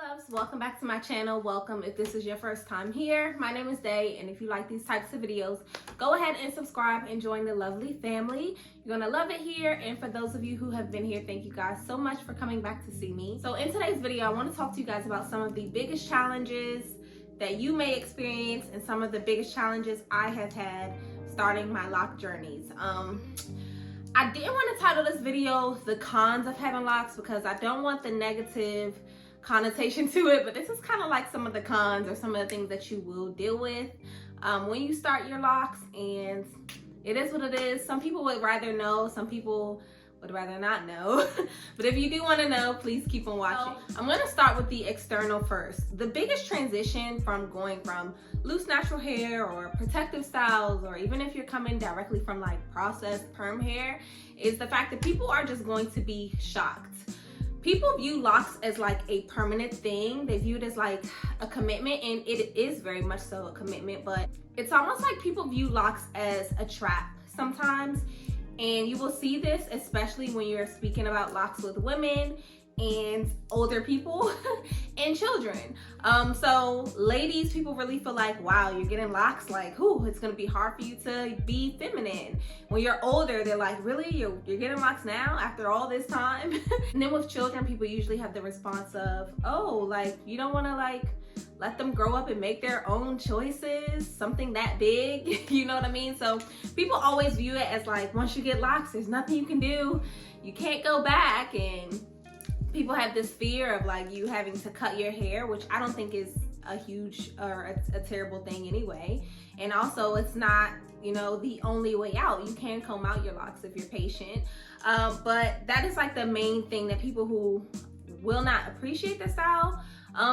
Loves, welcome back to my channel. Welcome if this is your first time here. My name is Day, and if you like these types of videos, go ahead and subscribe and join the lovely family. You're gonna love it here, and for those of you who have been here, thank you guys so much for coming back to see me. So in today's video, I want to talk to you guys about some of the biggest challenges that you may experience and some of the biggest challenges I have had starting my loc journeys. I didn't want to title this video the cons of having locs because I don't want the negative connotation to it, but this is kind of like some of the cons or some of the things that you will deal with when you start your locs, and it is what it is. Some people would rather know, some people would rather not know. But if you do want to know, please keep on watching. I'm going to start with the external first. The biggest transition from going from loose natural hair or protective styles, or even if you're coming directly from like processed perm hair, is the fact that people are just going to be shocked. People view locs as like a permanent thing. They view it as like a commitment, and it is very much so a commitment, but it's almost like people view locs as a trap sometimes. And you will see this especially when you're speaking about locs with women and older people and children. So ladies, people really feel like, wow, you're getting locs, like, whoo, it's gonna be hard for you to be feminine. When you're older, they're like, really, you're getting locs now after all this time? And then with children, people usually have the response of, oh, like, you don't wanna like let them grow up and make their own choices, something that big, you know what I mean? So people always view it as like, once you get locs, there's nothing you can do, you can't go back. And people have this fear of like you having to cut your hair, which I don't think is a huge or a terrible thing anyway. And also it's not, you know, the only way out. You can comb out your locs if you're patient. But that is like the main thing that people who will not appreciate the style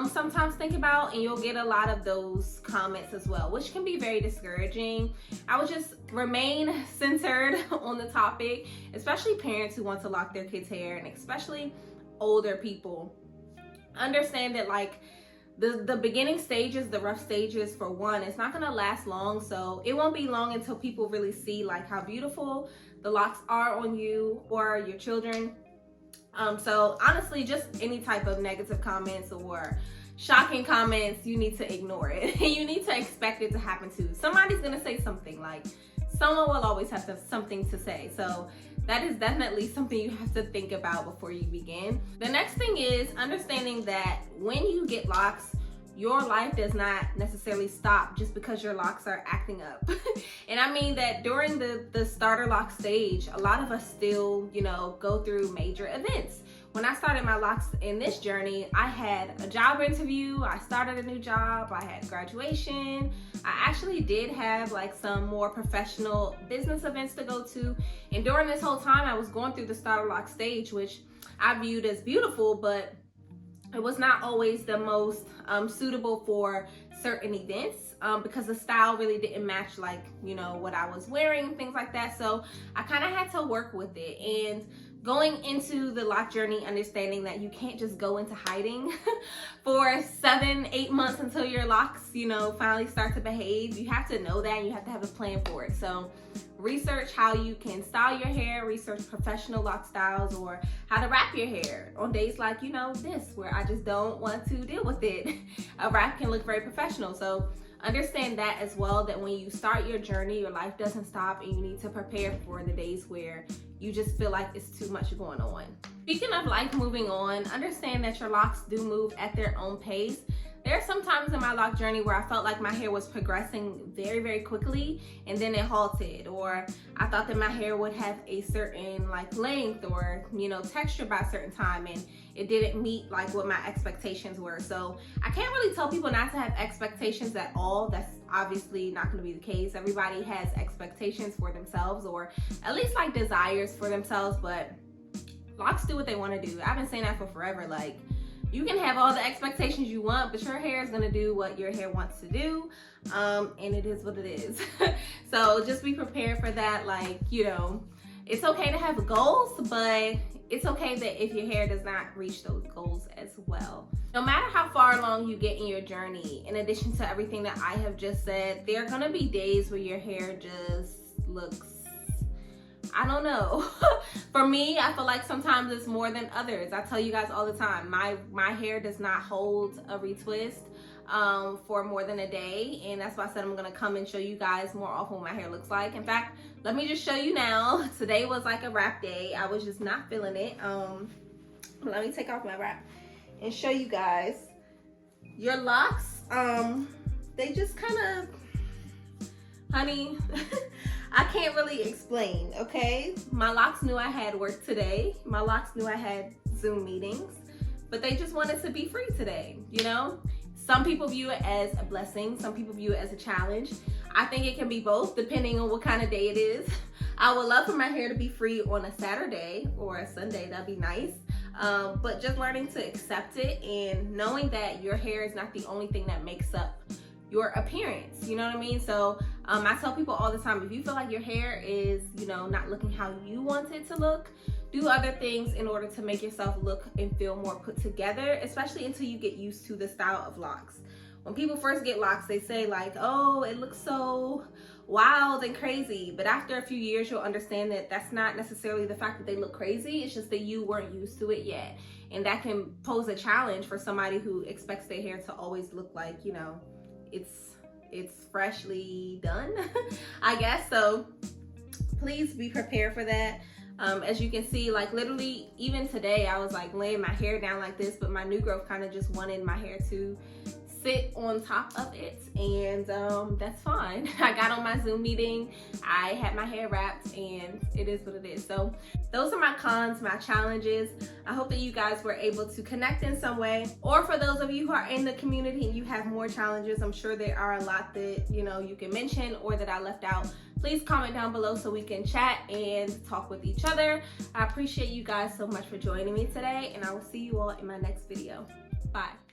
sometimes think about, and you'll get a lot of those comments as well, which can be very discouraging. I would just remain centered on the topic, especially parents who want to lock their kids' hair, and especially older people. Understand that like the beginning stages, the rough stages, for one, it's not gonna last long, so it won't be long until people really see like how beautiful the locs are on you or your children. So honestly, just any type of negative comments or shocking comments, you need to ignore it. You need to expect it to happen too. Somebody's gonna say something, like someone will always have something to say. So that is definitely something you have to think about before you begin. The next thing is understanding that when you get locs, your life does not necessarily stop just because your locs are acting up. And I mean that during the starter loc stage, a lot of us still, you know, go through major events. When I started my locs in this journey, I had a job interview, I started a new job, I had graduation. I actually did have like some more professional business events to go to. And during this whole time, I was going through the starter loc stage, which I viewed as beautiful, but it was not always the most suitable for certain events because the style really didn't match, like, you know, what I was wearing, things like that. So I kind of had to work with it. And going into the loc journey, understanding that you can't just go into hiding for 7-8 months until your locs, you know, finally start to behave. You have to know that, and you have to have a plan for it. So research how you can style your hair, research professional loc styles, or how to wrap your hair on days like, you know, this, where I just don't want to deal with it. A wrap can look very professional. So understand that as well, that when you start your journey, your life doesn't stop, and you need to prepare for the days where you just feel like it's too much going on. Speaking of life moving on, understand that your locs do move at their own pace. There are some times in my loc journey where I felt like my hair was progressing very, very quickly, and then it halted, or I thought that my hair would have a certain like length or, you know, texture by a certain time, and it didn't meet like what my expectations were. So I can't really tell people not to have expectations at all. That's obviously not going to be the case. Everybody has expectations for themselves, or at least like desires for themselves, but locs do what they want to do. I've been saying that for forever. Like, you can have all the expectations you want, but your hair is gonna do what your hair wants to do, and it is what it is. So just be prepared for that. Like, you know, it's okay to have goals, but it's okay that if your hair does not reach those goals as well. No matter how far along you get in your journey, in addition to everything that I have just said, there are gonna be days where your hair just looks I don't know. For me, I feel like sometimes it's more than others. I tell you guys all the time, my hair does not hold a retwist for more than a day, and that's why I said I'm gonna come and show you guys more often what my hair looks like. In fact, let me just show you now. Today was like a wrap day. I was just not feeling it. Let me take off my wrap and show you guys. Your locks, they just kind of, honey, I can't really explain, okay? My locks knew I had work today. My locks knew I had Zoom meetings, but they just wanted to be free today, you know? Some people view it as a blessing. Some people view it as a challenge. I think it can be both depending on what kind of day it is. I would love for my hair to be free on a Saturday or a Sunday. That'd be nice. But just learning to accept it and knowing that your hair is not the only thing that makes up your appearance, you know what I mean? So I tell people all the time, if you feel like your hair is, you know, not looking how you want it to look, do other things in order to make yourself look and feel more put together, especially until you get used to the style of locks. When people first get locks, they say like, oh, it looks so wild and crazy. But after a few years, you'll understand that that's not necessarily the fact that they look crazy. It's just that you weren't used to it yet. And that can pose a challenge for somebody who expects their hair to always look like, you know, it's freshly done, I guess. So please be prepared for that. As you can see, like literally even today, I was like laying my hair down like this, but my new growth kind of just wanted my hair to sit on top of it, and that's fine. I got on my Zoom meeting, I had my hair wrapped, and it is what it is. So those are my cons, my challenges. I hope that you guys were able to connect in some way, or for those of you who are in the community and you have more challenges, I'm sure there are a lot that, you know, you can mention or that I left out. Please comment down below so we can chat and talk with each other. I appreciate you guys so much for joining me today, and I will see you all in my next video. Bye.